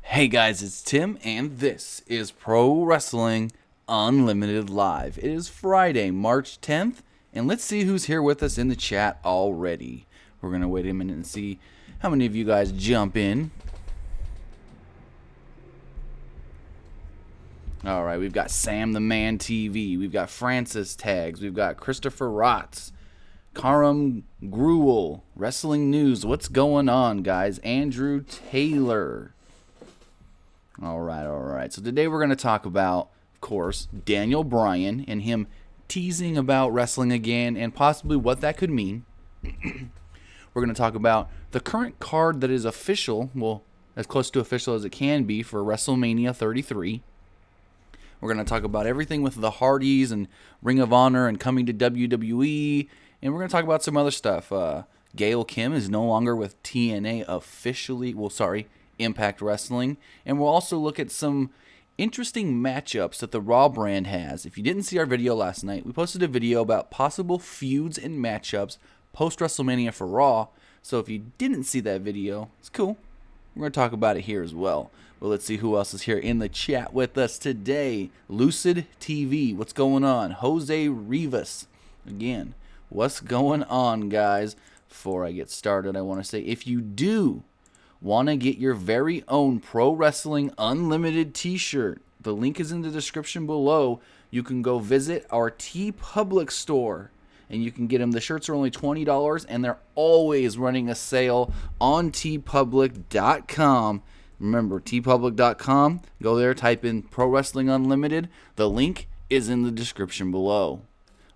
Hey guys, it's Tim, and this is Pro Wrestling Unlimited Live. It is Friday, March 10th, and let's see who's here with us in the chat already. We're going to wait a minute and see how many of you guys jump in. All right, we've got Sam the Man TV, we've got Francis Tags, we've got Christopher Rotz, Karam Gruel, Wrestling News. What's going on, guys? Andrew Taylor. All right. So today we're going to talk about, of course, Daniel Bryan and him teasing about wrestling again and possibly what that could mean. We're going to talk about the current card that is official, well, as close to official as it can be for WrestleMania 33. We're going to talk about everything with the Hardys and Ring of Honor and coming to WWE. And we're going to talk about some other stuff. Gail Kim is no longer with TNA officially. Impact Wrestling. And we'll also look at some interesting matchups that the Raw brand has. If you didn't see our video last night, we posted a video about possible feuds and matchups post-WrestleMania for Raw. So if you didn't see that video, it's cool. We're going to talk about it here as well. Well, let's see who else is here in the chat with us today. Lucid TV, what's going on? Jose Rivas, again, what's going on, guys? Before I get started, I want to say, if you do want to get your very own Pro Wrestling Unlimited t-shirt, the link is in the description below. You can go visit our TeePublic store, and you can get them. The shirts are only $20, and they're always running a sale on teepublic.com. Remember, teepublic.com. Go there, type in Pro Wrestling Unlimited. The link is in the description below.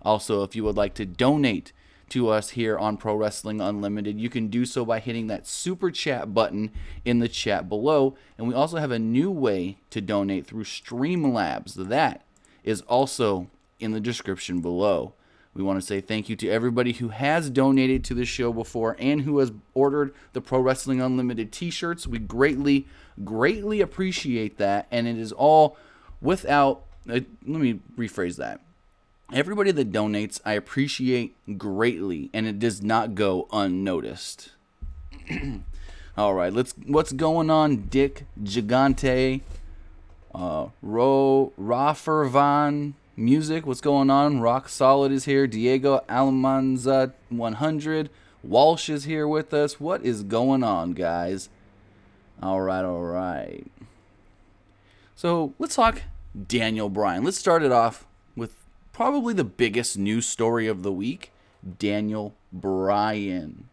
Also, if you would like to donate to us here on Pro Wrestling Unlimited, you can do so by hitting that super chat button in the chat below. And we also have a new way to donate through Streamlabs. That is also in the description below. We want to say thank you to everybody who has donated to the show before and who has ordered the Pro Wrestling Unlimited t-shirts. We greatly appreciate that. And it is all without, let me rephrase that. Everybody that donates, I appreciate greatly, and it does not go unnoticed. All right, what's going on, Dick Gigante, Rafervan Music, what's going on? Rock Solid is here. Diego Almanza 100. Walsh is here with us. What is going on, guys? All right. So let's talk Daniel Bryan. Let's start it off with probably the biggest news story of the week, Daniel Bryan.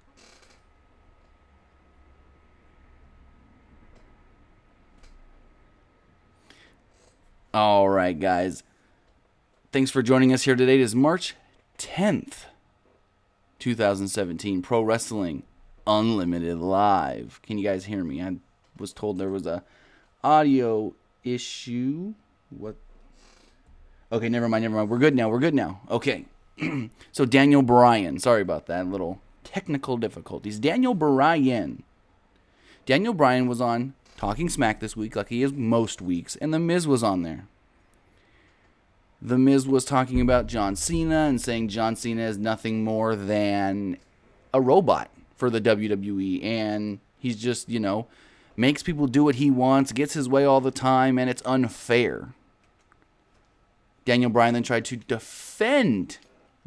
All right, guys. Thanks for joining us here today. It is March 10th, 2017, Pro Wrestling Unlimited Live. Can you guys hear me? I was told there was a audio issue. What? Okay, never mind. We're good now. Okay. So Daniel Bryan. Sorry about that. Little technical difficulties. Daniel Bryan was on Talking Smack this week, like he is most weeks, and The Miz was on there. The Miz was talking about John Cena and saying John Cena is nothing more than a robot for the WWE, and he's just, makes people do what he wants, gets his way all the time, and it's unfair. Daniel Bryan then tried to defend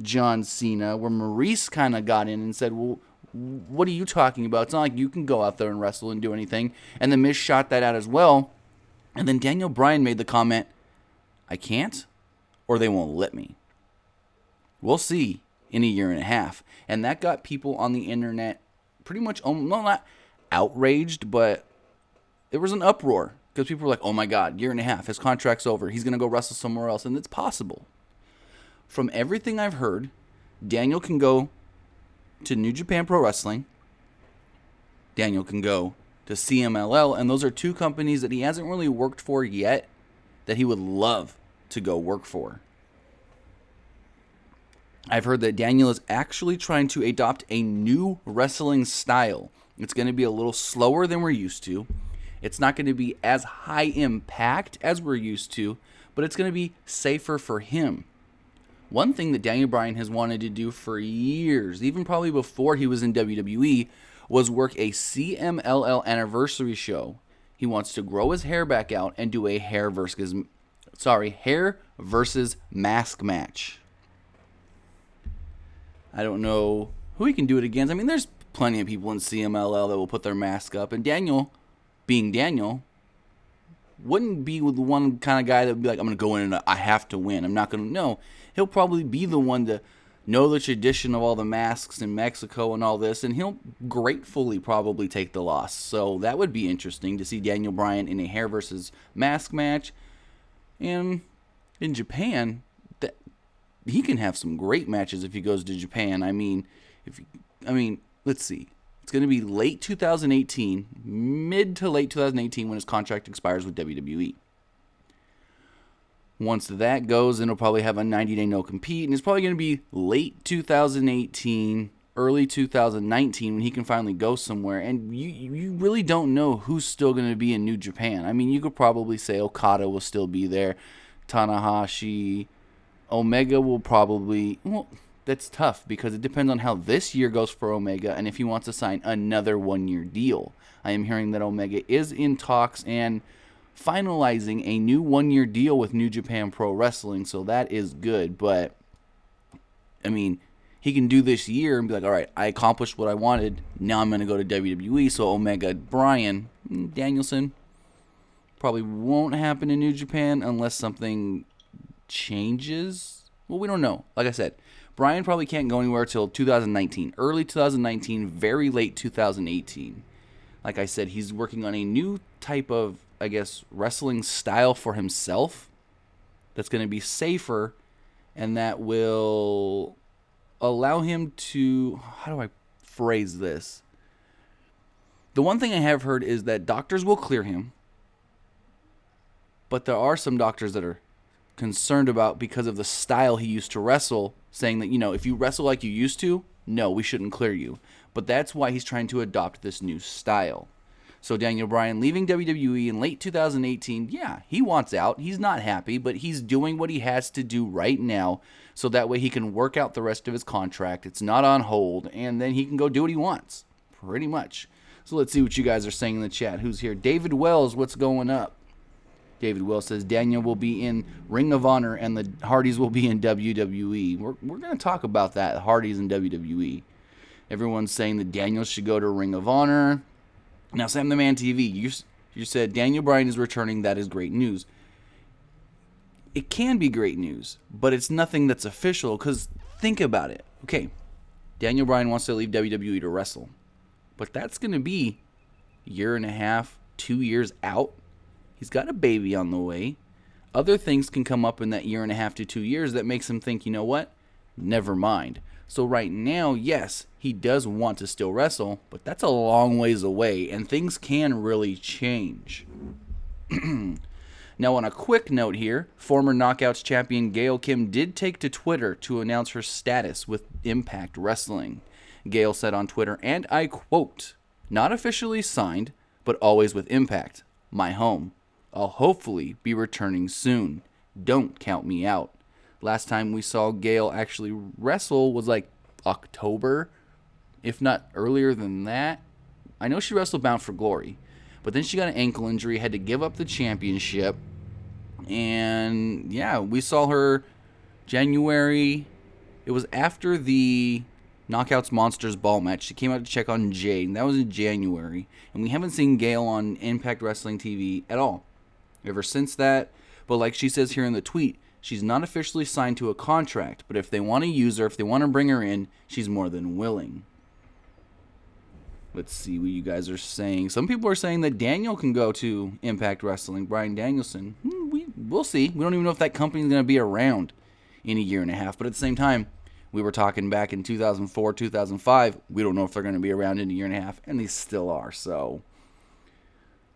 John Cena, where Maurice kind of got in and said, well, what are you talking about? It's not like you can go out there and wrestle and do anything. And the Miz shot that out as well. And then Daniel Bryan made the comment, I can't, or they won't let me. We'll see in a year and a half. And that got people on the internet pretty much, not outraged, but there was an uproar. Because people were like, oh my God, year and a half, his contract's over. He's going to go wrestle somewhere else. And it's possible. From everything I've heard, Daniel can go to New Japan Pro Wrestling. Daniel can go to CMLL. And those are two companies that he hasn't really worked for yet that he would love to go work for. I've heard that Daniel is actually trying to adopt a new wrestling style. It's going to be a little slower than we're used to. It's not going to be as high impact as we're used to, but it's going to be safer for him. One thing that Daniel Bryan has wanted to do for years, even probably before he was in WWE, was work a CMLL anniversary show. He wants to grow his hair back out and do a hair versus mask match. I don't know who he can do it against. I mean, there's plenty of people in CMLL that will put their mask up. And Daniel, being Daniel, wouldn't be the one kind of guy that would be like, I'm going to go in and I have to win. I'm not going to. No, he'll probably be the one to know the tradition of all the masks in Mexico and all this, and he'll gratefully probably take the loss. So that would be interesting to see Daniel Bryan in a hair versus mask match. And in Japan, he can have some great matches if he goes to Japan. I mean, let's see. It's going to be late 2018, mid to late 2018 when his contract expires with WWE. Once that goes, then he'll probably have a 90-day no-compete, and it's probably going to be late 2018, early 2019 when he can finally go somewhere. And you really don't know who's still going to be in New Japan. I mean, you could probably say Okada will still be there, Tanahashi, Omega will probably... Well, that's tough because it depends on how this year goes for Omega and if he wants to sign another one-year deal. I am hearing that Omega is in talks and finalizing a new one-year deal with New Japan Pro Wrestling, so that is good. But, I mean, he can do this year and be like, all right, I accomplished what I wanted. Now I'm going to go to WWE. So Omega, Bryan, Danielson probably won't happen in New Japan unless something changes. Well, we don't know. Like I said, Bryan probably can't go anywhere till 2019. Early 2019, very late 2018. Like I said, he's working on a new type of, I guess, wrestling style for himself that's going to be safer and that will allow him to, how do I phrase this? The one thing I have heard is that doctors will clear him, but there are some doctors that are concerned about because of the style he used to wrestle, saying that, if you wrestle like you used to, no, we shouldn't clear you. But that's why he's trying to adopt this new style. So Daniel Bryan leaving WWE in late 2018, yeah, he wants out. He's not happy, but he's doing what he has to do right now so that way he can work out the rest of his contract. It's not on hold, and then he can go do what he wants, pretty much. So let's see what you guys are saying in the chat. Who's here? David Wells, what's going up? David Wells says Daniel will be in Ring of Honor and the Hardys will be in WWE. We're going to talk about that, Hardys and WWE. Everyone's saying that Daniel should go to Ring of Honor. Now, Sam the Man TV, you said Daniel Bryan is returning. That is great news. It can be great news, but it's nothing that's official because think about it. Okay, Daniel Bryan wants to leave WWE to wrestle, but that's going to be a year and a half, 2 years out. He's got a baby on the way. Other things can come up in that year and a half to 2 years that makes him think, you know what? Never mind. So right now, yes, he does want to still wrestle, but that's a long ways away, and things can really change. Now, on a quick note here, former Knockouts champion Gail Kim did take to Twitter to announce her status with Impact Wrestling. Gail said on Twitter, and I quote, "Not officially signed, but always with Impact. My home. I'll hopefully be returning soon. Don't count me out." Last time we saw Gail actually wrestle was like October, if not earlier than that. I know she wrestled Bound for Glory, but then she got an ankle injury, had to give up the championship, and yeah, we saw her January. It was after the Knockouts Monsters Ball match. She came out to check on Jade, and that was in January, and we haven't seen Gail on Impact Wrestling TV at all ever since that. But like she says here in the tweet, she's not officially signed to a contract, but if they want to use her, if they want to bring her in, she's more than willing. Let's see what you guys are saying. Some people are saying that Daniel can go to Impact Wrestling, Bryan Danielson. We'll see. We don't even know if that company's going to be around in a year and a half. But at the same time, we were talking back in 2004, 2005. We don't know if they're going to be around in a year and a half, and they still are. So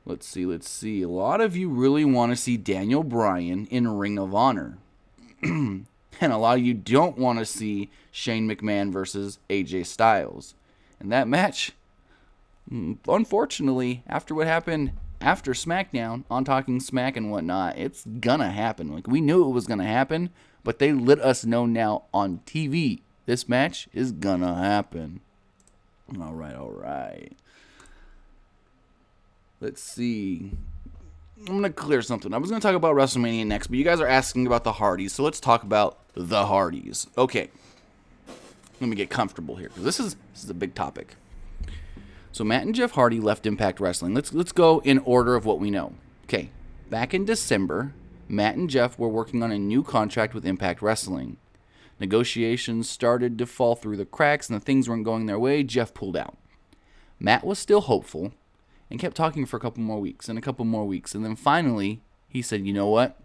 let's see. A lot of you really want to see Daniel Bryan in Ring of Honor. And a lot of you don't want to see Shane McMahon versus AJ Styles. And that match, unfortunately, after what happened after SmackDown, on Talking Smack and whatnot, it's gonna happen. Like, we knew it was gonna happen, but they let us know now on TV. This match is gonna happen. All right. Let's see. I'm going to clear something. I was going to talk about WrestleMania next, but you guys are asking about the Hardys, so let's talk about the Hardys. Okay. Let me get comfortable here, because this is a big topic. So Matt and Jeff Hardy left Impact Wrestling. Let's go in order of what we know. Okay. Back in December, Matt and Jeff were working on a new contract with Impact Wrestling. Negotiations started to fall through the cracks, and the things weren't going their way. Jeff pulled out. Matt was still hopeful and kept talking for a couple more weeks, and then finally he said, you know what?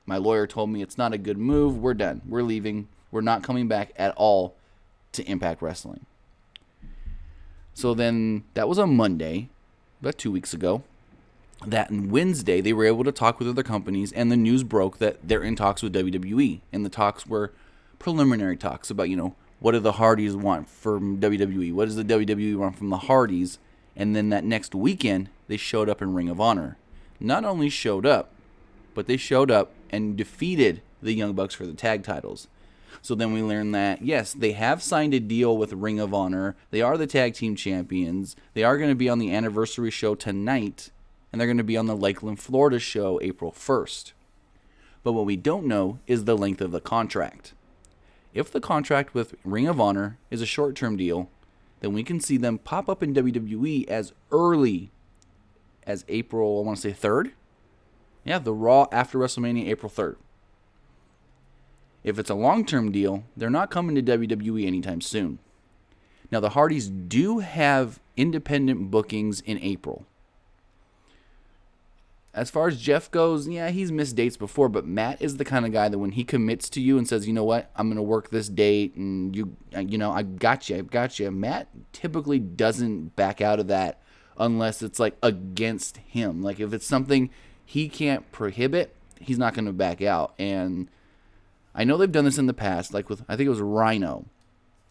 My lawyer told me it's not a good move. We're done. We're leaving. We're not coming back at all to Impact Wrestling. So then that was on Monday, about 2 weeks ago. That Wednesday, they were able to talk with other companies, and the news broke that they're in talks with WWE. And the talks were preliminary talks about, what do the Hardys want from WWE? What does the WWE want from the Hardys? And then that next weekend, they showed up in Ring of Honor. Not only showed up, but they showed up and defeated the Young Bucks for the tag titles. So then we learned that, yes, they have signed a deal with Ring of Honor. They are the tag team champions. They are going to be on the anniversary show tonight, and they're going to be on the Lakeland, Florida show April 1st. But what we don't know is the length of the contract. If the contract with Ring of Honor is a short-term deal, then we can see them pop up in WWE as early as April, I want to say 3rd? Yeah, the Raw after WrestleMania, April 3rd. If it's a long-term deal, they're not coming to WWE anytime soon. Now, the Hardys do have independent bookings in April. As far as Jeff goes, yeah, he's missed dates before, but Matt is the kind of guy that when he commits to you and says, you know what, I'm going to work this date, and I've got you. Matt typically doesn't back out of that unless it's like against him. Like if it's something he can't prohibit, he's not going to back out. And I know they've done this in the past, like with, I think it was Rhino.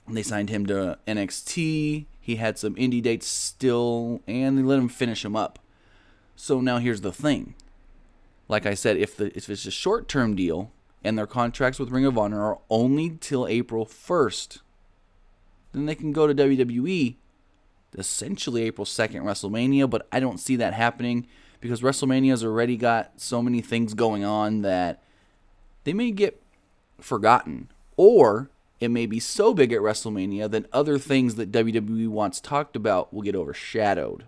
They signed him to NXT. He had some indie dates still, and they let him finish him up. So now here's the thing. Like I said, if it's a short-term deal and their contracts with Ring of Honor are only till April 1st, then they can go to WWE, essentially April 2nd WrestleMania, but I don't see that happening because WrestleMania's already got so many things going on that they may get forgotten, or it may be so big at WrestleMania that other things that WWE wants talked about will get overshadowed.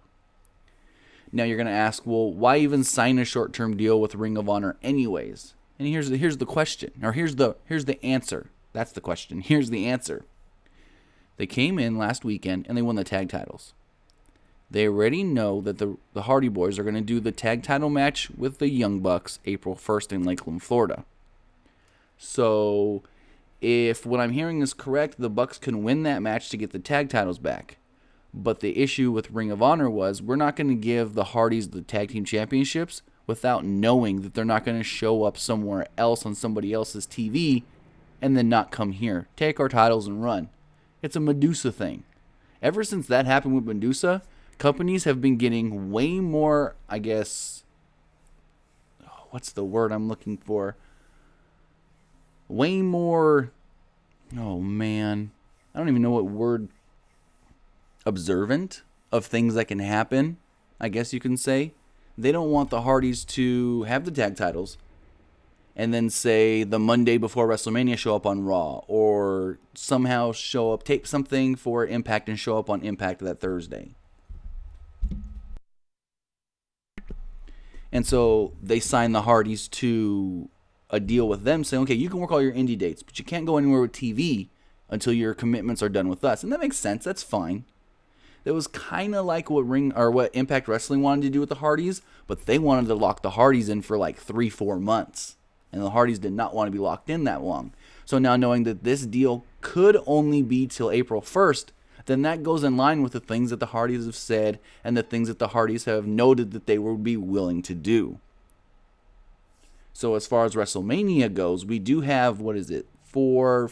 Now you're going to ask, well, why even sign a short-term deal with Ring of Honor anyways? And here's the question, or here's the answer. That's the question. Here's the answer. They came in last weekend and they won the tag titles. They already know that the Hardy Boys are going to do the tag title match with the Young Bucks April 1st in Lakeland, Florida. So if what I'm hearing is correct, the Bucks can win that match to get the tag titles back. But the issue with Ring of Honor was we're not going to give the Hardys the tag team championships without knowing that they're not going to show up somewhere else on somebody else's TV and then not come here. Take our titles and run. It's a Medusa thing. Ever since that happened with Medusa, companies have been getting way more, I guess, what's the word I'm looking for? Way more, oh man, I don't even know what word, observant of things that can happen, I guess you can say. They don't want the Hardys to have the tag titles and then say the Monday before WrestleMania show up on Raw, or somehow show up, tape something for Impact and show up on Impact that Thursday. And so they signed the Hardys to a deal with them saying, okay, you can work all your indie dates, but you can't go anywhere with TV until your commitments are done with us. And that makes sense. That's fine. That was kind of like what Impact Wrestling wanted to do with the Hardys, but they wanted to lock the Hardys in for like 3-4 months. And the Hardys did not want to be locked in that long. So now knowing that this deal could only be till April 1st, then that goes in line with the things that the Hardys have said and the things that the Hardys have noted that they would be willing to do. So as far as WrestleMania goes, we do have, 6 or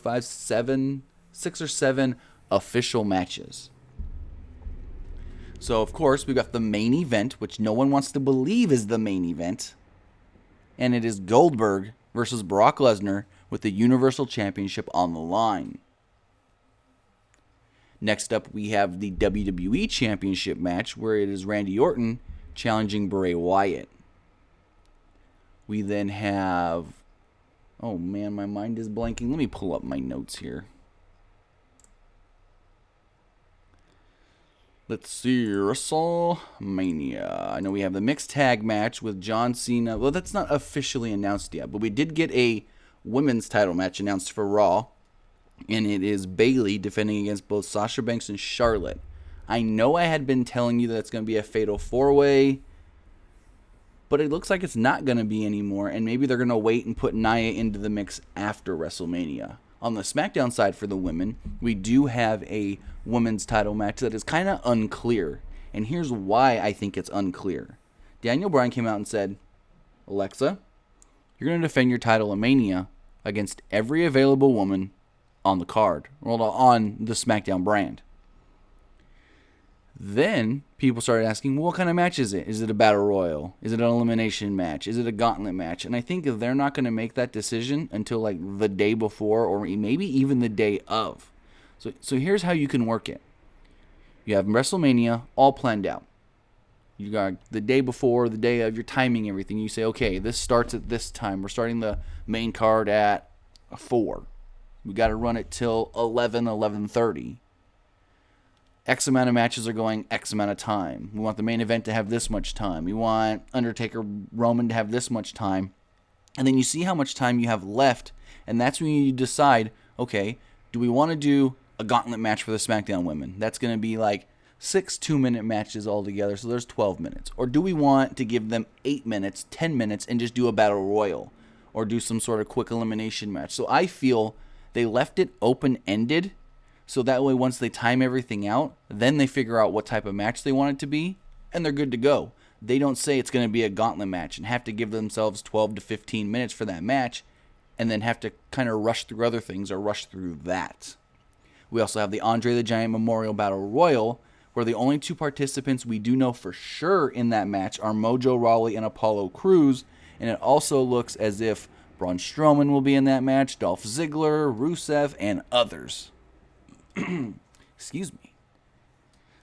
7 official matches. So, of course, we've got the main event, which no one wants to believe is the main event. And it is Goldberg versus Brock Lesnar with the Universal Championship on the line. Next up, we have the WWE Championship match, where it is Randy Orton challenging Bray Wyatt. We then have... Oh, man, my mind is blanking. Let me pull up my notes here. Let's see, WrestleMania. I know we have the mixed tag match with John Cena. Well, that's not officially announced yet, but we did get a women's title match announced for Raw, and it is Bayley defending against both Sasha Banks and Charlotte. I know I had been telling you that it's going to be a fatal four-way, but it looks like it's not going to be anymore, and maybe they're going to wait and put Nia into the mix after WrestleMania. On the SmackDown side for the women, we do have a women's title match that is kind of unclear. And here's why I think it's unclear. Daniel Bryan came out and said, Alexa, you're going to defend your title in Mania against every available woman on the card, or on the SmackDown brand. Then people started asking, well, what kind of match is it? Is it a battle royal? Is it an elimination match? Is it a gauntlet match? And I think they're not going to make that decision until like the day before or maybe even the day of. So here's how you can work it. You have WrestleMania all planned out. You got the day before, the day of, you're timing everything. You say, okay, this starts at this time. We're starting the main card at 4. We got to run it till 11:30. X amount of matches are going X amount of time. We want the main event to have this much time. We want Undertaker Roman to have this much time. And then you see how much time you have left, and that's when you decide, okay, do we want to do a gauntlet match for the SmackDown women? That's going to be like 6 2-minute matches altogether, so there's 12 minutes. Or do we want to give them 8 minutes, 10 minutes, and just do a battle royal? Or do some sort of quick elimination match? So I feel they left it open-ended, so that way once they time everything out, then they figure out what type of match they want it to be, and they're good to go. They don't say it's going to be a gauntlet match and have to give themselves 12 to 15 minutes for that match, and then have to kind of rush through other things or rush through that. We also have the Andre the Giant Memorial Battle Royal, where the only 2 participants we do know for sure in that match are Mojo Rawley and Apollo Crews, and it also looks as if Braun Strowman will be in that match, Dolph Ziggler, Rusev, and others. Excuse me.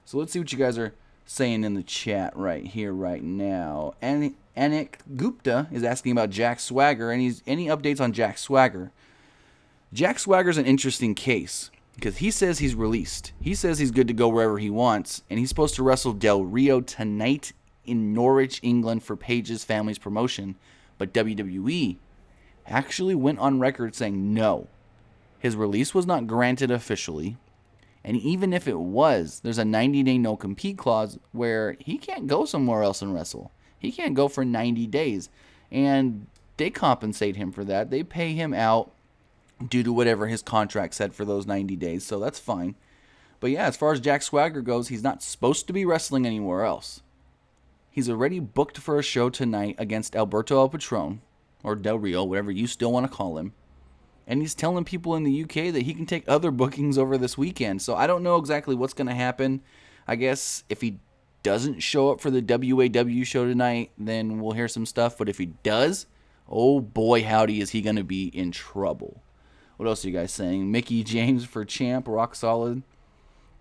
So let's see what you guys are saying in the chat right here, right now. Anik Gupta is asking about Jack Swagger, and any updates on Jack Swagger? Jack Swagger's an interesting case because he says he's released. He says he's good to go wherever he wants, and he's supposed to wrestle Del Rio tonight in Norwich, England for Paige's family's promotion, but WWE actually went on record saying no. His release was not granted officially. And even if it was, there's a 90-day no-compete clause where he can't go somewhere else and wrestle. He can't go for 90 days. And they compensate him for that. They pay him out due to whatever his contract said for those 90 days. So that's fine. But yeah, as far as Jack Swagger goes, he's not supposed to be wrestling anywhere else. He's already booked for a show tonight against Alberto El Patron, or Del Rio, whatever you still want to call him. And he's telling people in the UK that he can take other bookings over this weekend. So I don't know exactly what's going to happen. I guess if he doesn't show up for the WAW show tonight, then we'll hear some stuff. But if he does, oh boy, howdy, is he going to be in trouble. What else are you guys saying? Mickey James for champ, rock solid.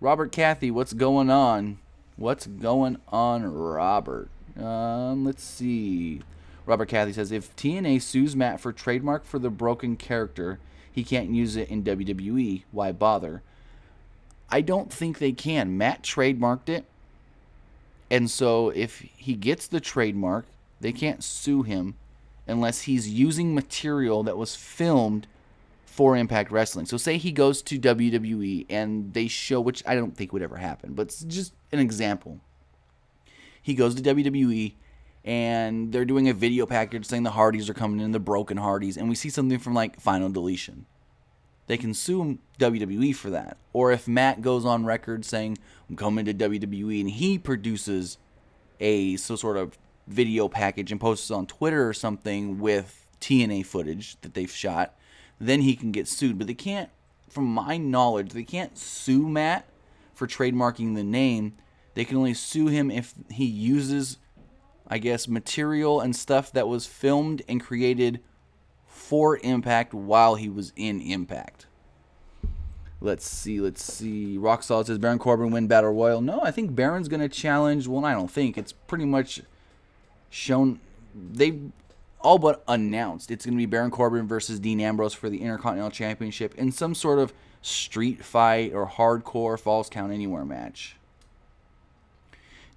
Robert Cathy, what's going on? What's going on, Robert? Let's see. Robert Cathy says, if TNA sues Matt for trademark for the broken character, he can't use it in WWE. Why bother? I don't think they can. Matt trademarked it. And so if he gets the trademark, they can't sue him unless he's using material that was filmed for Impact Wrestling. So say he goes to WWE and they show, which I don't think would ever happen, but it's just an example. He goes to WWE and they're doing a video package saying the Hardys are coming in, the broken Hardys, and we see something from like Final Deletion. They can sue WWE for that. Or if Matt goes on record saying, I'm coming to WWE, and he produces a sort of video package and posts it on Twitter or something with TNA footage that they've shot, then he can get sued. But they can't, from my knowledge, they can't sue Matt for trademarking the name. They can only sue him if he uses, I guess, material and stuff that was filmed and created for Impact while he was in Impact. Let's see. Rock Solid says Baron Corbin win Battle Royal. No, I think Baron's going to challenge. Well, I don't think. It's pretty much shown. They all but announced it's going to be Baron Corbin versus Dean Ambrose for the Intercontinental Championship in some sort of street fight or hardcore Falls Count Anywhere match.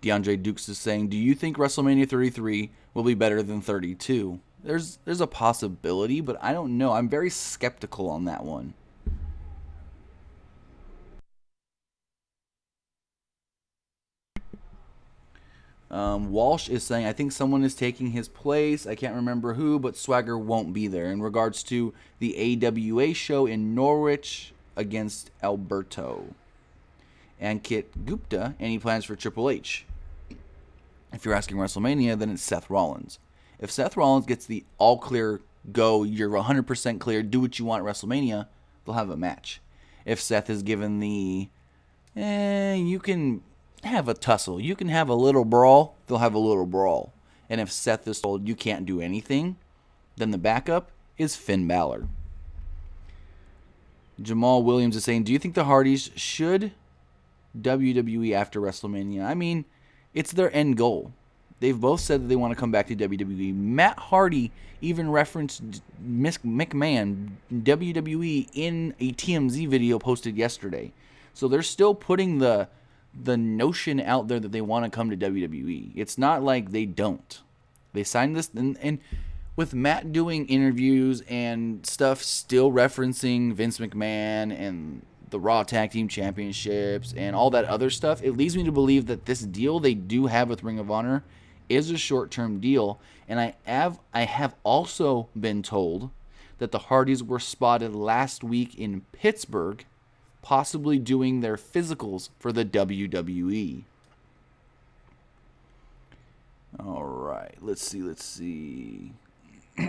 DeAndre Dukes is saying, do you think WrestleMania 33 will be better than 32? There's a possibility, but I don't know. I'm very skeptical on that one. Walsh is saying, I think someone is taking his place. I can't remember who, but Swagger won't be there. In regards to the AWA show in Norwich against Alberto. Ankit Gupta, any plans for Triple H? If you're asking WrestleMania, then it's Seth Rollins. If Seth Rollins gets the all clear, go, you're 100% clear, do what you want at WrestleMania, they'll have a match. If Seth is given the, you can have a tussle, you can have a little brawl, they'll have a little brawl. And if Seth is told you can't do anything, then the backup is Finn Balor. Jamal Williams is saying, do you think the Hardys should WWE after WrestleMania? I mean, it's their end goal. They've both said that they want to come back to WWE. Matt Hardy even referenced McMahon, WWE, in a TMZ video posted yesterday. So they're still putting the notion out there that they want to come to WWE. It's not like they don't. They signed this, and with Matt doing interviews and stuff still referencing Vince McMahon and the Raw Tag Team Championships and all that other stuff, it leads me to believe that this deal they do have with Ring of Honor is a short-term deal. And I have also been told that the Hardys were spotted last week in Pittsburgh, possibly doing their physicals for the WWE. All right, let's see. I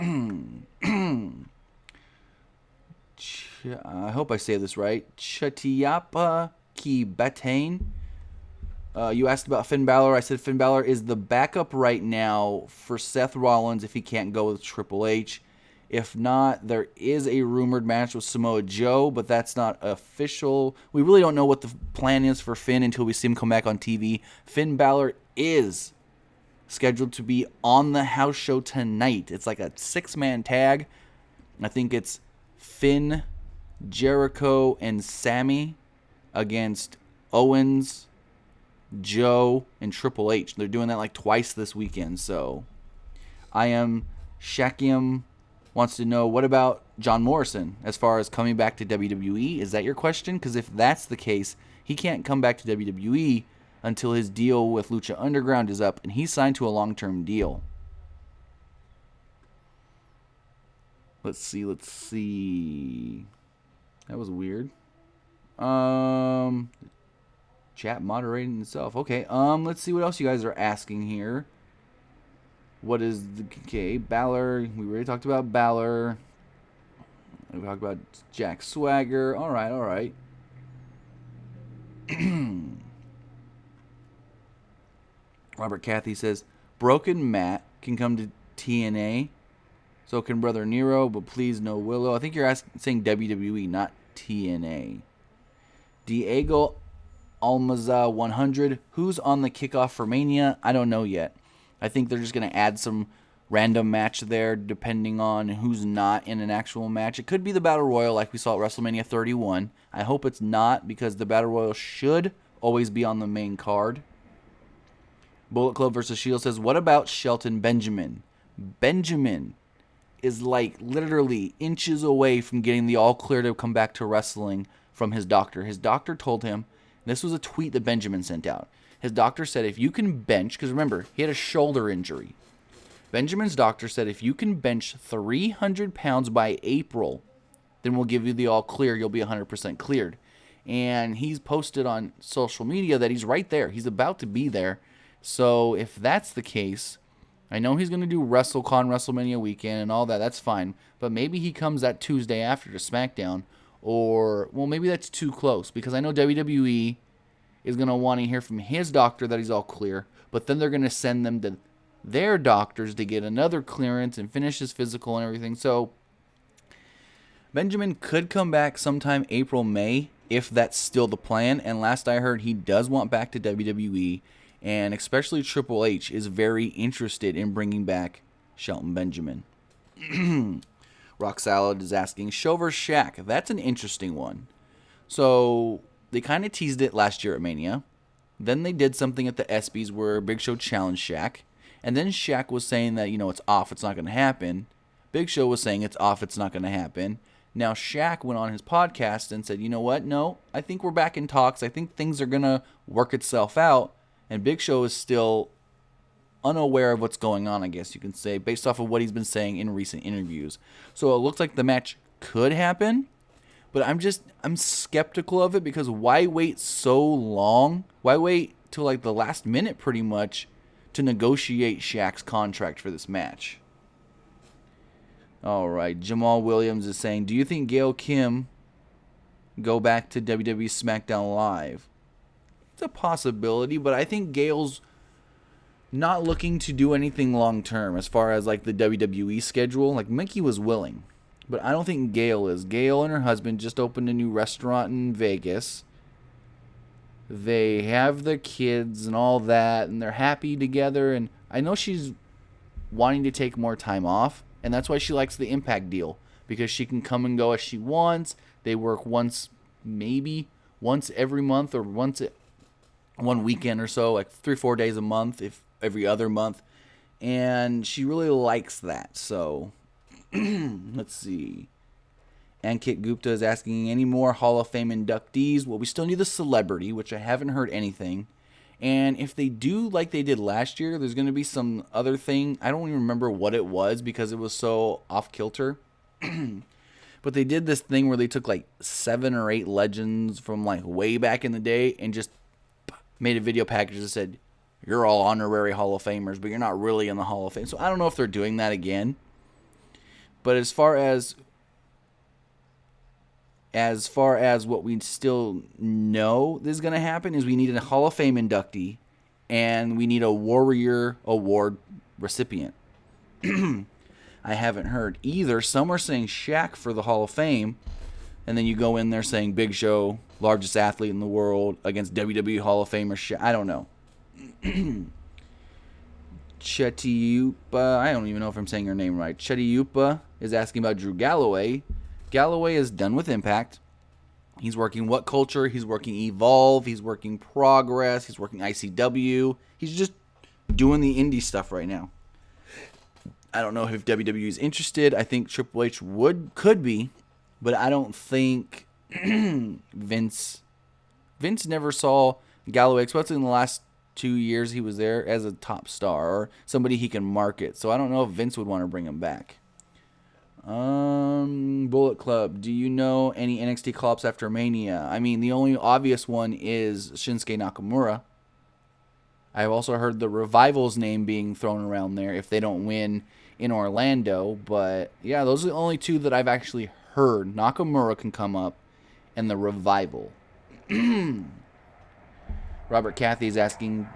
hope I say this right. Chatiapa Kibatane. You asked about Finn Balor. I said Finn Balor is the backup right now for Seth Rollins if he can't go with Triple H. If not, there is a rumored match with Samoa Joe, but that's not official. We really don't know what the plan is for Finn until we see him come back on TV. Finn Balor is scheduled to be on the house show tonight. It's like a 6-man tag. I think it's Finn, Jericho, and Sammy against Owens, Joe, and Triple H. They're doing that like twice this weekend. So I am Shakiam wants to know, what about John Morrison as far as coming back to WWE? Is that your question? Because if that's the case, he can't come back to WWE until his deal with Lucha Underground is up, and he's signed to a long-term deal. Let's see. That was weird. Chat moderating itself. Okay, let's see what else you guys are asking here. What is the Balor? We already talked about Balor. We talked about Jack Swagger. All right. Robert Cathy says Broken Matt can come to TNA. So can Brother Nero, but please no Willow. I think you're saying WWE, not TNA. Diego Almaza 100. Who's on the kickoff for Mania? I don't know yet. I think they're just going to add some random match there depending on who's not in an actual match. It could be the Battle Royal like we saw at WrestleMania 31. I hope it's not, because the Battle Royal should always be on the main card. Bullet Club vs. Shield says, what about Shelton Benjamin? Benjamin is like literally inches away from getting the all clear to come back to wrestling from his doctor. His doctor told him, this was a tweet that Benjamin sent out. His doctor said, if you can bench, because remember, he had a shoulder injury. Benjamin's doctor said, if you can bench 300 pounds by April, then we'll give you the all clear. You'll be 100% cleared. And he's posted on social media that he's right there. He's about to be there. So if that's the case, I know he's going to do WrestleCon, WrestleMania weekend and all that. That's fine. But maybe he comes that Tuesday after to SmackDown. Or, well, maybe that's too close, because I know WWE is going to want to hear from his doctor that he's all clear. But then they're going to send them to their doctors to get another clearance and finish his physical and everything. So Benjamin could come back sometime April, May. if that's still the plan. And last I heard, he does want back to WWE, and especially Triple H is very interested in bringing back Shelton Benjamin. Rock Salad is asking, Show vs. Shaq. That's an interesting one. So they kind of teased it last year at Mania. Then they did something at the ESPYs where Big Show challenged Shaq. And then Shaq was saying that, it's off, it's not going to happen. Big Show was saying it's off, it's not going to happen. Now Shaq went on his podcast and said, you know what? No, I think we're back in talks. I think things are going to work itself out. And Big Show is still unaware of what's going on, I guess you can say, based off of what he's been saying in recent interviews. So it looks like the match could happen, but I'm skeptical of it, because why wait so long? Why wait till like the last minute pretty much to negotiate Shaq's contract for this match? All right, Jamal Williams is saying, do you think Gail Kim go back to WWE SmackDown Live? It's a possibility, but I think Gail's not looking to do anything long term as far as like the WWE schedule. Like Mickey was willing, but I don't think Gail is. Gail and her husband just opened a new restaurant in Vegas. They have their kids and all that, and they're happy together. And I know she's wanting to take more time off, and that's why she likes the Impact deal, because she can come and go as she wants. They work maybe once every month, or one weekend or so, like 3-4 days a month, if every other month, and she really likes that. So let's see. Ankit Gupta is asking, any more Hall of Fame inductees? Well, we still need the celebrity, which I haven't heard anything. And if they do like they did last year, there's going to be some other thing. I don't even remember what it was because it was so off kilter. But they did this thing where they took like 7 or 8 legends from like way back in the day and just made a video package that said, you're all honorary Hall of Famers, but you're not really in the Hall of Fame. So I don't know if they're doing that again. But as far as what we still know is going to happen is we need a Hall of Fame inductee and we need a Warrior Award recipient. I haven't heard either. Some are saying Shaq for the Hall of Fame, and then you go in there saying Big Show, largest athlete in the world, against WWE Hall of Famer Shaq. I don't know. Chetiupa, I don't even know if I'm saying her name right. Chetiupa is asking about Drew Galloway. Galloway is done with Impact. He's working What Culture. He's working Evolve. He's working Progress. He's working ICW. He's just doing the indie stuff right now. I don't know if WWE is interested. I think Triple H could be, but I don't think Vince never saw Galloway, especially in the last 2 years he was there, as a top star or somebody he can market. So I don't know if Vince would want to bring him back. Bullet Club, do you know any NXT call-ups after Mania? I mean, the only obvious one is Shinsuke Nakamura. I've also heard the Revival's name being thrown around there if they don't win in Orlando. But yeah, those are the only 2 that I've actually heard. Nakamura can come up, and the Revival. Robert Cathy is asking,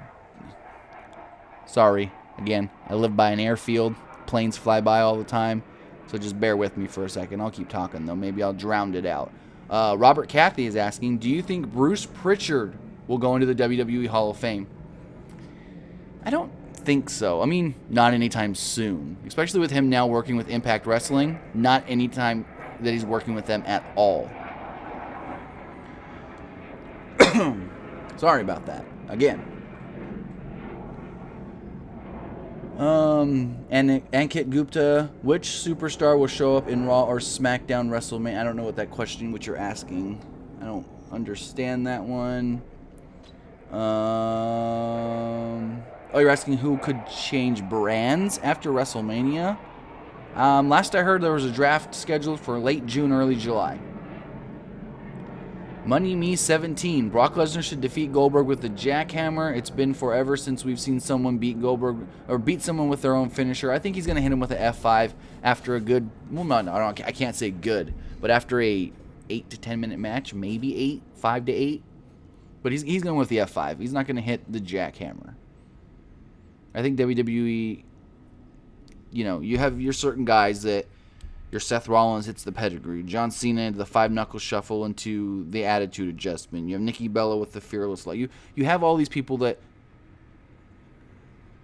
sorry, again, I live by an airfield. Planes fly by all the time. So just bear with me for a second. I'll keep talking, though. Maybe I'll drown it out. Robert Cathy is asking, do you think Bruce Pritchard will go into the WWE Hall of Fame? I don't think so. I mean, not anytime soon. Especially with him now working with Impact Wrestling. Not anytime that he's working with them at all. Sorry about that. Again. And Ankit Gupta, which superstar will show up in Raw or SmackDown WrestleMania? I don't know what you're asking. I don't understand that one. You're asking who could change brands after WrestleMania? Last I heard, there was a draft scheduled for late June, early July. Money Me 17. Brock Lesnar should defeat Goldberg with the jackhammer. It's been forever since we've seen someone beat Goldberg or beat someone with their own finisher. I think he's going to hit him with an F5 after a good, I can't say good, but after a 8 to 10 minute match, maybe 5 to 8. But he's going with the F5. He's not going to hit the jackhammer. I think WWE, you have your certain guys that Your Seth Rollins hits the pedigree. John Cena into the 5-knuckle shuffle into the attitude adjustment. You have Nikki Bella with the fearless light. You have all these people that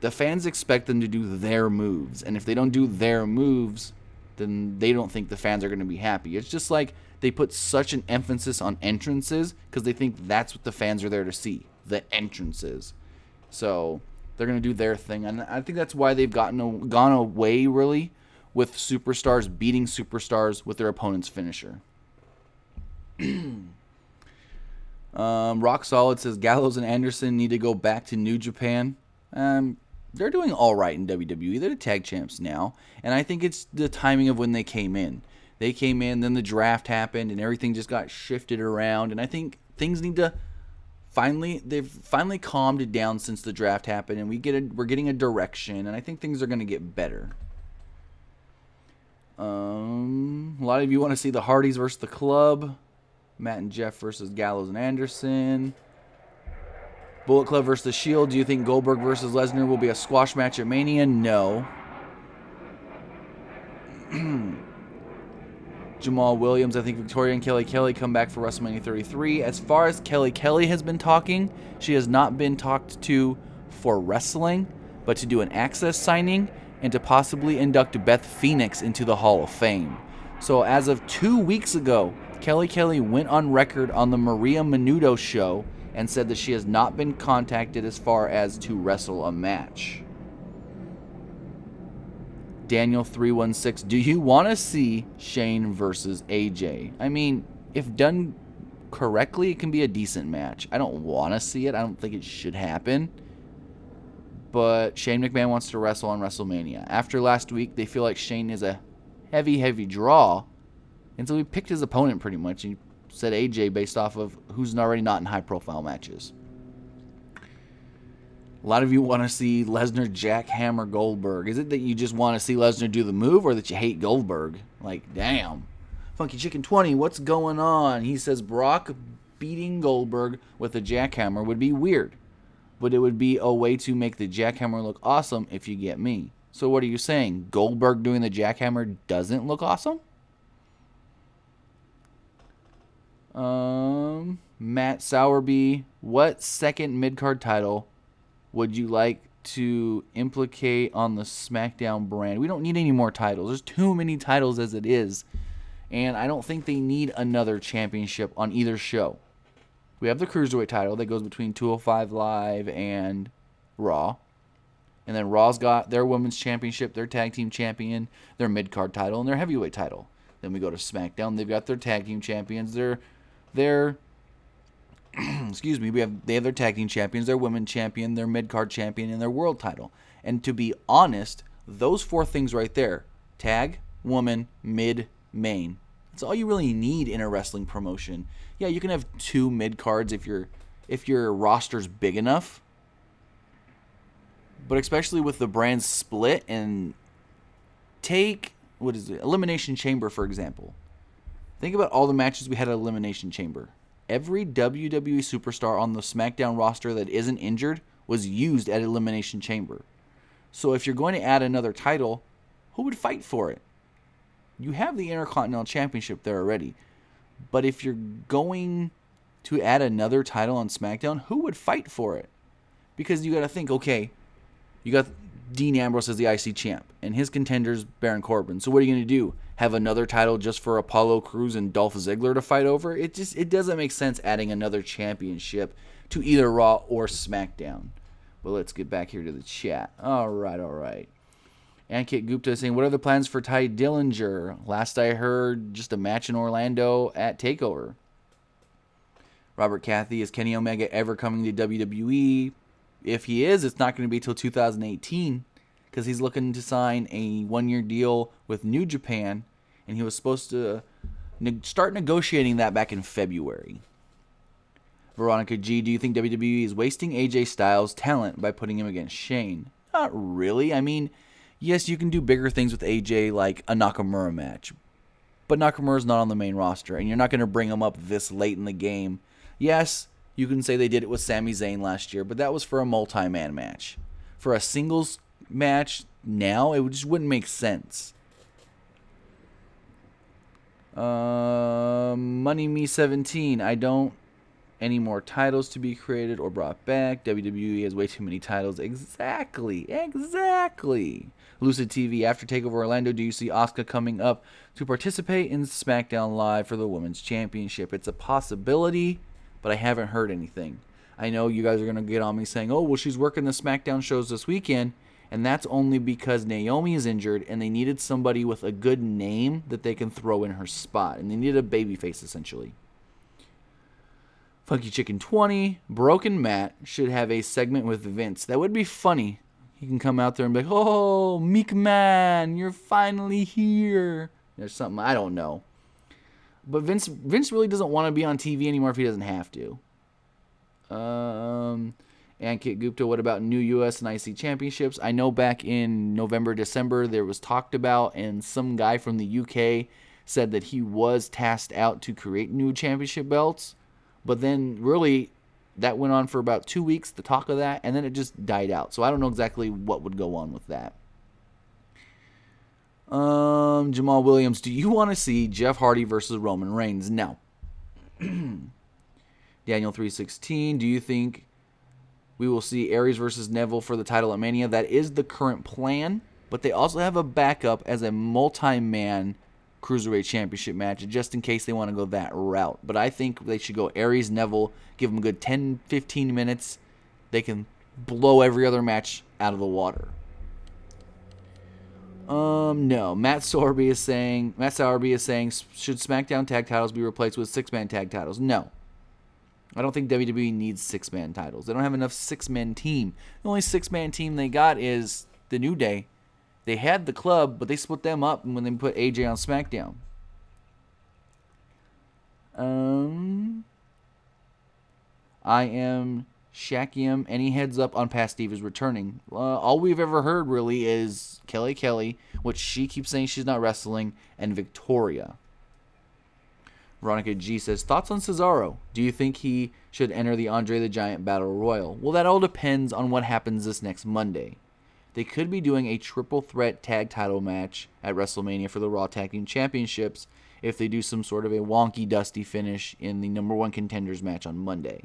the fans expect them to do their moves. And if they don't do their moves, then they don't think the fans are going to be happy. It's just like they put such an emphasis on entrances because they think that's what the fans are there to see, the entrances. So they're going to do their thing. And I think that's why they've gone away, really, with superstars beating superstars with their opponent's finisher. Rock Solid says Gallows and Anderson need to go back to New Japan. They're doing all right in WWE. They're the tag champs now. And I think it's the timing of when they came in. They came in, then the draft happened, and everything just got shifted around. And I think things need to they've finally calmed it down since the draft happened, and we're getting a direction, and I think things are going to get better. A lot of you want to see the Hardys versus the Club. Matt and Jeff versus Gallows and Anderson. Bullet Club versus the Shield. Do you think Goldberg versus Lesnar will be a squash match at Mania? No. Jamal Williams, I think Victoria and Kelly come back for WrestleMania 33. As far as Kelly has been talking, she has not been talked to for wrestling, but to do an access signing and to possibly induct Beth Phoenix into the Hall of Fame. So as of 2 weeks ago, Kelly went on record on the Maria Menounos show and said that she has not been contacted as far as to wrestle a match. Daniel 316, do you want to see Shane versus AJ? I mean, if done correctly, it can be a decent match. I don't want to see it. I don't think it should happen. But Shane McMahon wants to wrestle on WrestleMania. After last week, they feel like Shane is a heavy draw. And so he picked his opponent pretty much. He said AJ based off of who's already not in high-profile matches. A lot of you want to see Lesnar jackhammer Goldberg. Is it that you just want to see Lesnar do the move or that you hate Goldberg? Like, damn. Funky Chicken 20, what's going on? He says Brock beating Goldberg with a jackhammer would be weird, but it would be a way to make the jackhammer look awesome if you get me. So what are you saying? Goldberg doing the jackhammer doesn't look awesome? Matt Sowerby, what second mid-card title would you like to implicate on the SmackDown brand? We don't need any more titles. There's too many titles as it is. And I don't think they need another championship on either show. We have the Cruiserweight title that goes between 205 Live and Raw. And then Raw's got their Women's Championship, their Tag Team Champion, their mid-card title, and their Heavyweight title. Then we go to SmackDown. They've got their Tag Team Champions, their excuse me, they have their Tag Team Champions, their Women's Champion, their Mid-Card Champion, and their World Title. And to be honest, those four things right there, Tag, Woman, Mid, Main, that's all you really need in a wrestling promotion. Yeah, you can have two mid-cards if your roster's big enough. But especially with the brands split, and take, Elimination Chamber, for example. Think about all the matches we had at Elimination Chamber. Every WWE superstar on the SmackDown roster that isn't injured was used at Elimination Chamber. So if you're going to add another title, who would fight for it? You have the Intercontinental Championship there already. But if you're going to add another title on SmackDown, who would fight for it? Because you got to think, okay, you got Dean Ambrose as the IC champ, and his contender's Baron Corbin. So what are you going to do? Have another title just for Apollo Crews and Dolph Ziggler to fight over? It doesn't make sense adding another championship to either Raw or SmackDown. But let's get back here to the chat. All right. Ankit Gupta saying, what are the plans for Ty Dillinger? Last I heard, just a match in Orlando at TakeOver. Robert Cathy, is Kenny Omega ever coming to WWE? If he is, it's not going to be till 2018 because he's looking to sign a one-year deal with New Japan, and he was supposed to start negotiating that back in February. Veronica G, do you think WWE is wasting AJ Styles' talent by putting him against Shane? Not really. I mean, yes, you can do bigger things with AJ like a Nakamura match, but Nakamura's not on the main roster, and you're not going to bring him up this late in the game. Yes, you can say they did it with Sami Zayn last year, but that was for a multi-man match. For a singles match now, it just wouldn't make sense. Money Me 17. I don't any more titles to be created or brought back. WWE has way too many titles. Exactly. Lucid TV. After TakeOver Orlando, do you see Asuka coming up to participate in SmackDown Live for the Women's Championship? It's a possibility, but I haven't heard anything. I know you guys are going to get on me saying, oh, well, she's working the SmackDown shows this weekend. And that's only because Naomi is injured and they needed somebody with a good name that they can throw in her spot. And they needed a babyface, essentially. Funky Chicken 20, Broken Matt should have a segment with Vince. That would be funny. He can come out there and be like, oh, Meek Man, you're finally here. There's something, I don't know. But Vince really doesn't want to be on TV anymore if he doesn't have to. Ankit Gupta, what about new US and IC championships? I know back in November, December, there was talked about, and some guy from the UK said that he was tasked out to create new championship belts. But then, really, that went on for about 2 weeks, the talk of that, and then it just died out. So I don't know exactly what would go on with that. Jamal Williams, do you want to see Jeff Hardy versus Roman Reigns? No. Daniel 316, do you think we will see Aries versus Neville for the title at Mania? That is the current plan, but they also have a backup as a multi-man Cruiserweight Championship match just in case they want to go that route. But I think they should go Aries, Neville, give them a good 10-15 minutes. They can blow every other match out of the water. No. Matt Sowerby is saying, should SmackDown tag titles be replaced with 6-man tag titles? No. I don't think WWE needs 6-man titles. They don't have enough 6-man team. The only 6-man team they got is the New Day. They had the club, but they split them up when they put AJ on SmackDown. I am Shakiam. Any heads up on Past Steve is returning? All we've ever heard really is Kelly, which she keeps saying she's not wrestling, and Victoria. Veronica G says, thoughts on Cesaro? Do you think he should enter the Andre the Giant Battle Royal? Well, that all depends on what happens this next Monday. They could be doing a triple threat tag title match at WrestleMania for the Raw Tag Team Championships if they do some sort of a wonky, dusty finish in the number one contenders match on Monday.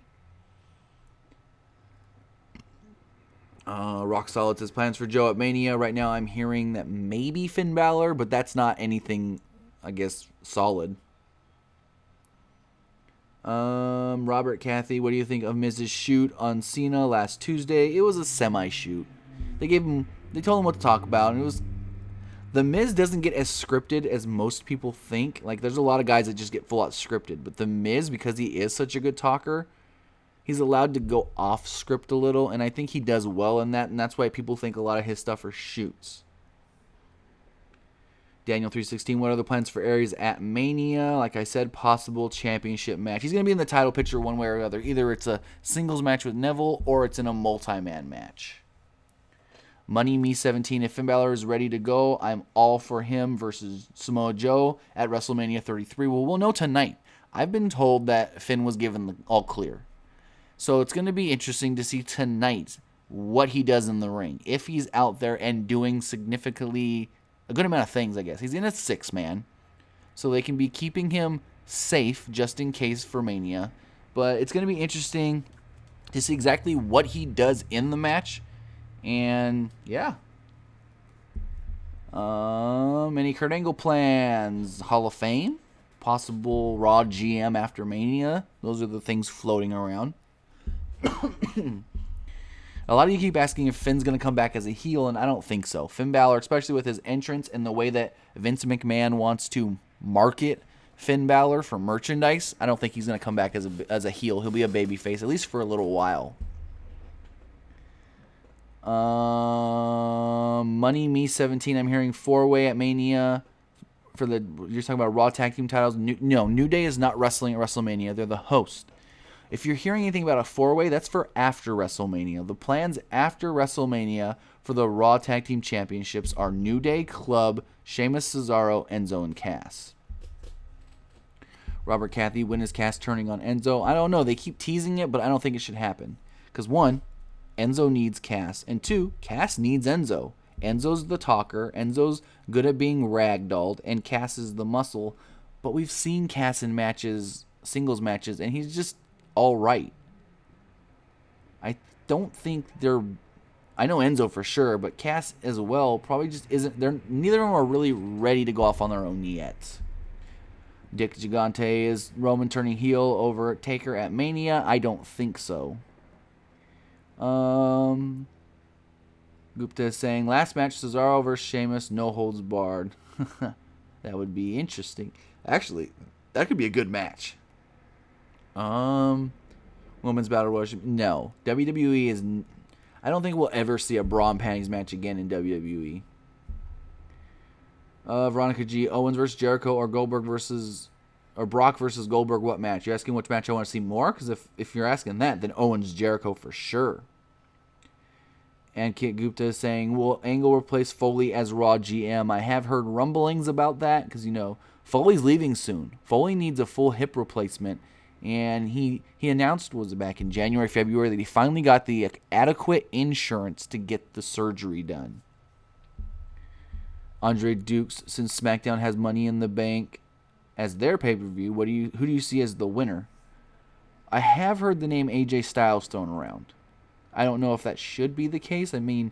Rock Solid says, plans for Joe at Mania. Right now I'm hearing that maybe Finn Balor, but that's not anything, I guess, solid. Robert Cathy, what do you think of Miz's shoot on Cena last Tuesday? It was a semi-shoot. They told him what to talk about, and it was, The Miz doesn't get as scripted as most people think. Like, there's a lot of guys that just get full out scripted, but The Miz, because he is such a good talker, he's allowed to go off script a little, and I think he does well in that, and that's why people think a lot of his stuff are shoots. Daniel 316, what are the plans for Aries at Mania? Like I said, possible championship match. He's going to be in the title picture one way or the other. Either it's a singles match with Neville or it's in a multi-man match. Money Me 17, if Finn Balor is ready to go, I'm all for him versus Samoa Joe at WrestleMania 33. Well, we'll know tonight. I've been told that Finn was given the all clear. So it's going to be interesting to see tonight what he does in the ring. If he's out there and doing significantly a good amount of things, I guess. He's in a 6-man, so they can be keeping him safe just in case for Mania. But it's going to be interesting to see exactly what he does in the match. And, yeah. Any Kurt Angle plans? Hall of Fame? Possible Raw GM after Mania? Those are the things floating around. A lot of you keep asking if Finn's going to come back as a heel, and I don't think so. Finn Balor, especially with his entrance and the way that Vince McMahon wants to market Finn Balor for merchandise, I don't think he's going to come back as a heel. He'll be a babyface, at least for a little while. Money Me 17, I'm hearing 4-way at Mania. You're talking about Raw Tag Team titles? No, New Day is not wrestling at WrestleMania. They're the host. If you're hearing anything about a 4-way, that's for after WrestleMania. The plans after WrestleMania for the Raw Tag Team Championships are New Day, Club, Sheamus, Cesaro, Enzo, and Cass. Robert Cathy, when is Cass turning on Enzo? I don't know. They keep teasing it, but I don't think it should happen. Because 1, Enzo needs Cass. And 2, Cass needs Enzo. Enzo's the talker. Enzo's good at being ragdolled. And Cass is the muscle. But we've seen Cass in matches, singles matches, and he's just all right. I don't think they're... I know Enzo for sure, but Cass as well probably just isn't... Neither of them are really ready to go off on their own yet. Dick Gigante, is Roman turning heel over Taker at Mania? I don't think so. Gupta is saying, last match, Cesaro versus Sheamus, no holds barred. That would be interesting. Actually, that could be a good match. Women's Battle Royal. No. WWE is... I don't think we'll ever see a bra and panties match again in WWE. Veronica G. Owens versus Jericho or Brock versus Goldberg. What match? You're asking which match I want to see more? Because if you're asking that, then Owens Jericho for sure. And Kit Gupta is saying, will Angle replace Foley as Raw GM? I have heard rumblings about that because, Foley's leaving soon. Foley needs a full hip replacement. And he announced, was it back in January, February, that he finally got the adequate insurance to get the surgery done. Andre Dukes, since SmackDown has Money in the Bank as their pay-per-view, who do you see as the winner? I have heard the name AJ Styles thrown around. I don't know if that should be the case. I mean,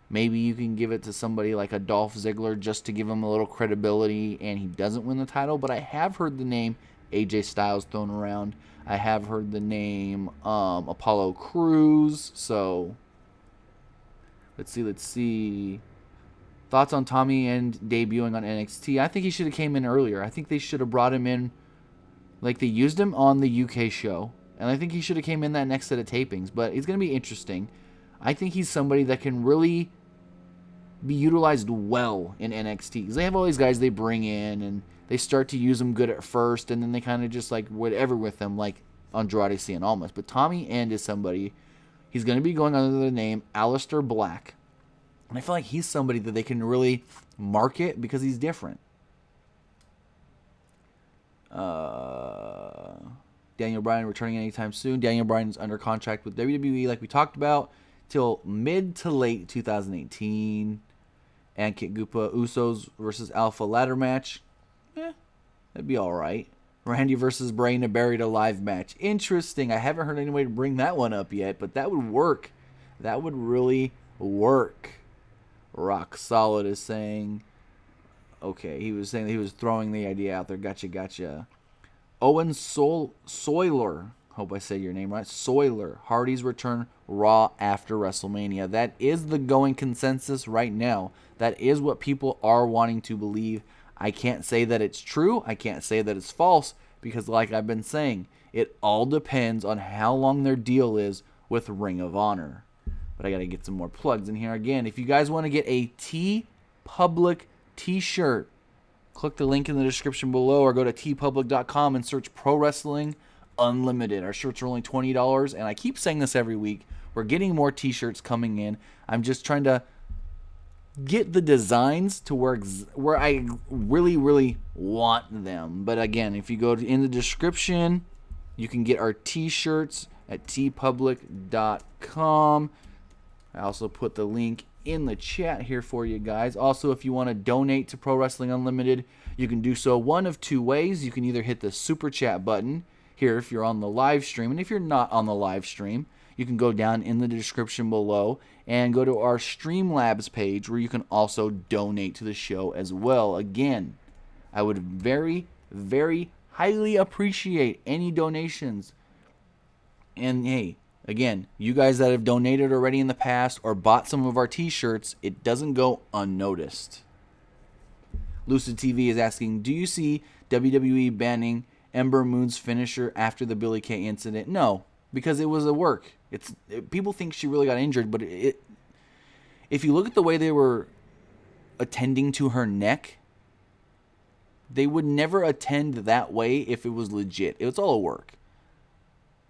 maybe you can give it to somebody like a Dolph Ziggler just to give him a little credibility and he doesn't win the title, but I have heard the name AJ Styles thrown around. I have heard the name Apollo Crews. So, let's see. Thoughts on Tommy and debuting on NXT? I think he should have came in earlier. I think they should have brought him in like they used him on the UK show. And I think he should have came in that next set of tapings. But it's going to be interesting. I think he's somebody that can really be utilized well in NXT. Because they have all these guys they bring in and they start to use them good at first. And then they kind of just like whatever with them, like Andrade Cien Almas. But Tommy End is somebody, he's going to be going under the name Aleister Black. And I feel like he's somebody that they can really market because he's different. Daniel Bryan returning anytime soon. Daniel Bryan is under contract with WWE, like we talked about, till mid to late 2018. And Kit Gupta, Usos versus Alpha ladder match. That'd be all right. Randy versus Bray in a Buried Alive match. Interesting. I haven't heard anybody bring that one up yet, but that would work. That would really work. Rock Solid is saying, okay, he was saying that he was throwing the idea out there. Gotcha. Owen Soiler, hope I said your name right. Soiler, Hardy's return Raw after WrestleMania. That is the going consensus right now. That is what people are wanting to believe. I can't say that it's true. I can't say that it's false because, like I've been saying, it all depends on how long their deal is with Ring of Honor. But I got to get some more plugs in here. Again, if you guys want to get a TeePublic t-shirt, click the link in the description below or go to tpublic.com and search Pro Wrestling Unlimited. Our shirts are only $20, and I keep saying this every week. We're getting more t-shirts coming in. I'm just trying to get the designs to where I really, really want them. But again, if you go in the description, you can get our t-shirts at tpublic.com. I also put the link in the chat here for you guys. Also, if you want to donate to Pro Wrestling Unlimited, you can do so one of two ways. You can either hit the super chat button here if you're on the live stream, and if you're not on the live stream, you can go down in the description below and go to our Streamlabs page where you can also donate to the show as well. Again, I would very, very highly appreciate any donations. And hey, again, you guys that have donated already in the past or bought some of our t-shirts, it doesn't go unnoticed. Lucid TV is asking, do you see WWE banning Ember Moon's finisher after the Billie Kay incident? No, because it was a work. People think she really got injured, but if you look at the way they were attending to her neck, they would never attend that way if it was legit. It was all a work.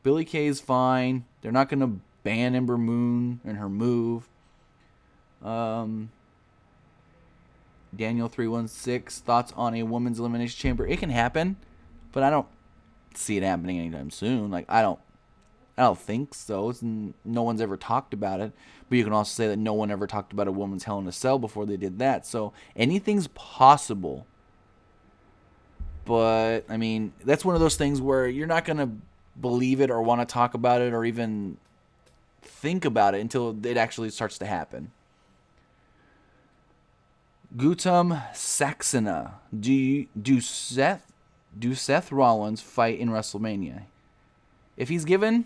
Billie Kay is fine. They're not going to ban Ember Moon and her move. Daniel 316, thoughts on a women's elimination chamber? It can happen, but I don't see it happening anytime soon. Like I don't think so. No one's ever talked about it. But you can also say that no one ever talked about a woman's Hell in a Cell before they did that. So anything's possible. But, I mean, that's one of those things where you're not going to believe it or want to talk about it or even think about it until it actually starts to happen. Gutam Saxena. Do Seth Rollins fight in WrestleMania? If he's given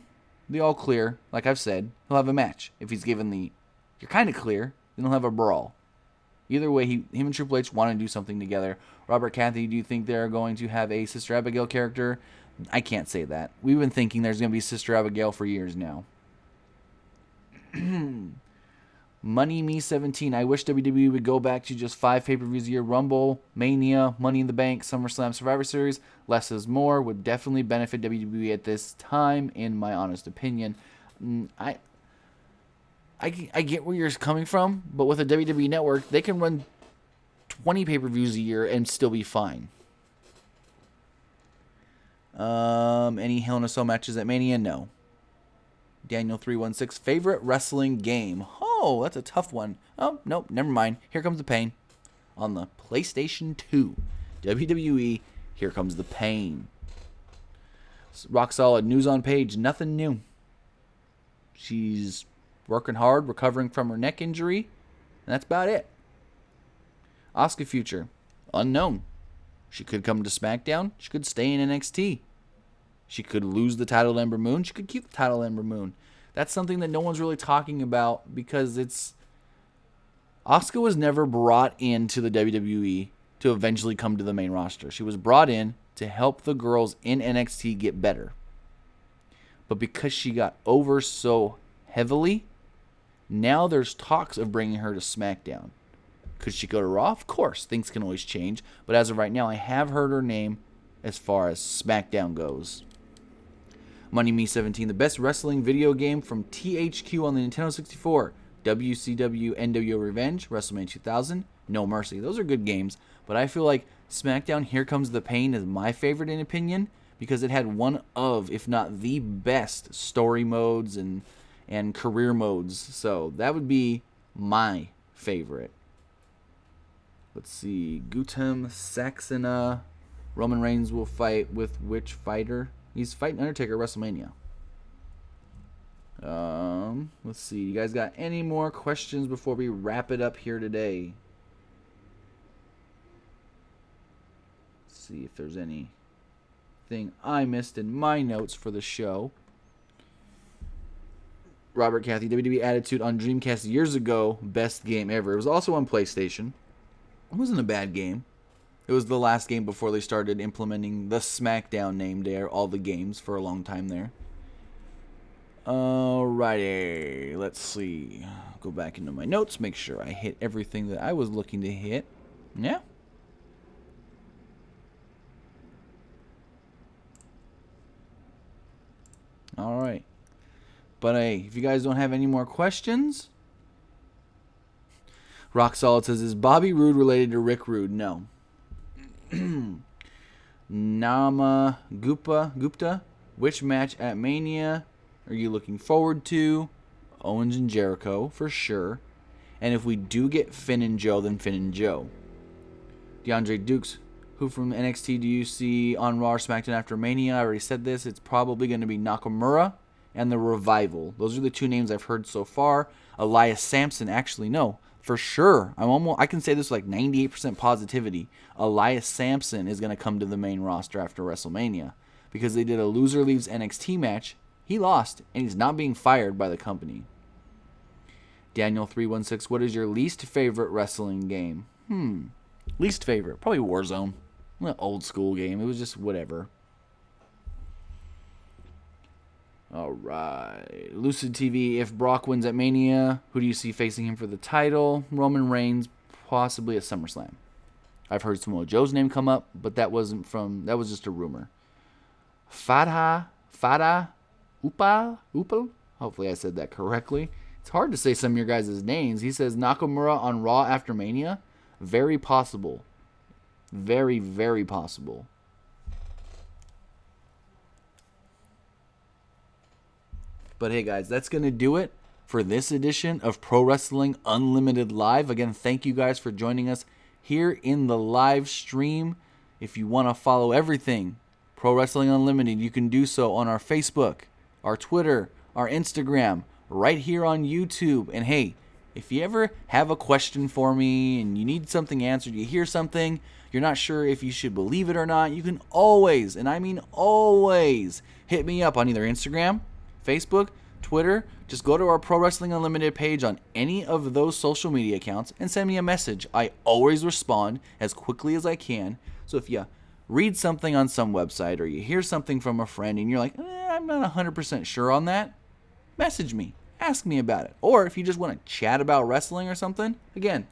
the all clear, like I've said, he'll have a match. If he's given the you're kind of clear, then he'll have a brawl. Either way, him and Triple H want to do something together. Robert, Kathy, do you think they're going to have a Sister Abigail character? I can't say that. We've been thinking there's going to be Sister Abigail for years now. Money Me 17. I wish WWE would go back to just 5 pay-per-views a year. Rumble, Mania, Money in the Bank, SummerSlam, Survivor Series. Less is more would definitely benefit WWE at this time, in my honest opinion. I get where you're coming from, but with a WWE network, they can run 20 pay-per-views a year and still be fine. Any Hell in a Cell matches at Mania? No. Daniel 316, favorite wrestling game? Oh, that's a tough one. Oh, nope, never mind. Here Comes the Pain on the PlayStation 2. WWE, Here Comes the Pain. Rock solid. News on Page, nothing new. She's working hard, recovering from her neck injury, and that's about it. Asuka future, unknown. She could come to SmackDown. She could stay in NXT. She could lose the title to Ember Moon. She could keep the title to Ember Moon. That's something that no one's really talking about because Asuka was never brought into the WWE to eventually come to the main roster. She was brought in to help the girls in NXT get better. But because she got over so heavily, now there's talks of bringing her to SmackDown. Could she go to Raw? Of course, things can always change. But as of right now, I have heard her name as far as SmackDown goes. Money Me 17, the best wrestling video game from THQ on the Nintendo 64. WCW NWO Revenge, WrestleMania 2000, No Mercy. Those are good games, but I feel like SmackDown Here Comes the Pain is my favorite in opinion because it had one of, if not the best, story modes and career modes. So that would be my favorite. Let's see. Gutam Saxena. Roman Reigns will fight with which fighter? He's fighting Undertaker at WrestleMania. Let's see. You guys got any more questions before we wrap it up here today? Let's see if there's anything I missed in my notes for the show. Robert Cathy, WWE Attitude on Dreamcast years ago, best game ever. It was also on PlayStation. It wasn't a bad game. It was the last game before they started implementing the SmackDown name there, all the games for a long time there. Alrighty, let's see. Go back into my notes, make sure I hit everything that I was looking to hit. Yeah. Alright. But hey, if you guys don't have any more questions, Rock Solid says, is Bobby Roode related to Rick Rude? No. Nama Gupta, which match at Mania are you looking forward to? Owens and Jericho, for sure. And if we do get Finn and Joe, then Finn and Joe. DeAndre Dukes, who from NXT do you see on Raw or SmackDown after Mania? I already said this. It's probably going to be Nakamura and the Revival. Those are the two names I've heard so far. Elias Sampson, actually, no. For sure, I can say this with like 98% positivity. Elias Sampson is going to come to the main roster after WrestleMania because they did a loser leaves NXT match. He lost, and he's not being fired by the company. Daniel 316, what is your least favorite wrestling game? Least favorite, probably Warzone. An old school game. It was just whatever. Alright. Lucid TV, if Brock wins at Mania, who do you see facing him for the title? Roman Reigns, possibly at SummerSlam. I've heard Samoa Joe's name come up, but that was just a rumor. Fada Upal? Hopefully I said that correctly. It's hard to say some of your guys' names. He says Nakamura on Raw after Mania. Very possible. Very, very possible. But hey guys, that's going to do it for this edition of Pro Wrestling Unlimited Live. Again, thank you guys for joining us here in the live stream. If you want to follow everything Pro Wrestling Unlimited, you can do so on our Facebook, our Twitter, our Instagram, right here on YouTube. And hey, if you ever have a question for me and you need something answered, you hear something, you're not sure if you should believe it or not, you can always, and I mean always, hit me up on either Instagram, Facebook, Twitter. Just go to our Pro Wrestling Unlimited page on any of those social media accounts and send me a message. I always respond as quickly as I can. So if you read something on some website or you hear something from a friend and you're like, I'm not 100% sure on that, message me. Ask me about it. Or if you just want to chat about wrestling or something, again,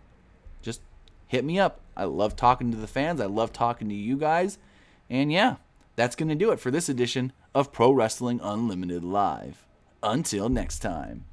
just hit me up. I love talking to the fans. I love talking to you guys. And yeah, that's going to do it for this edition of Pro Wrestling Unlimited Live. Until next time.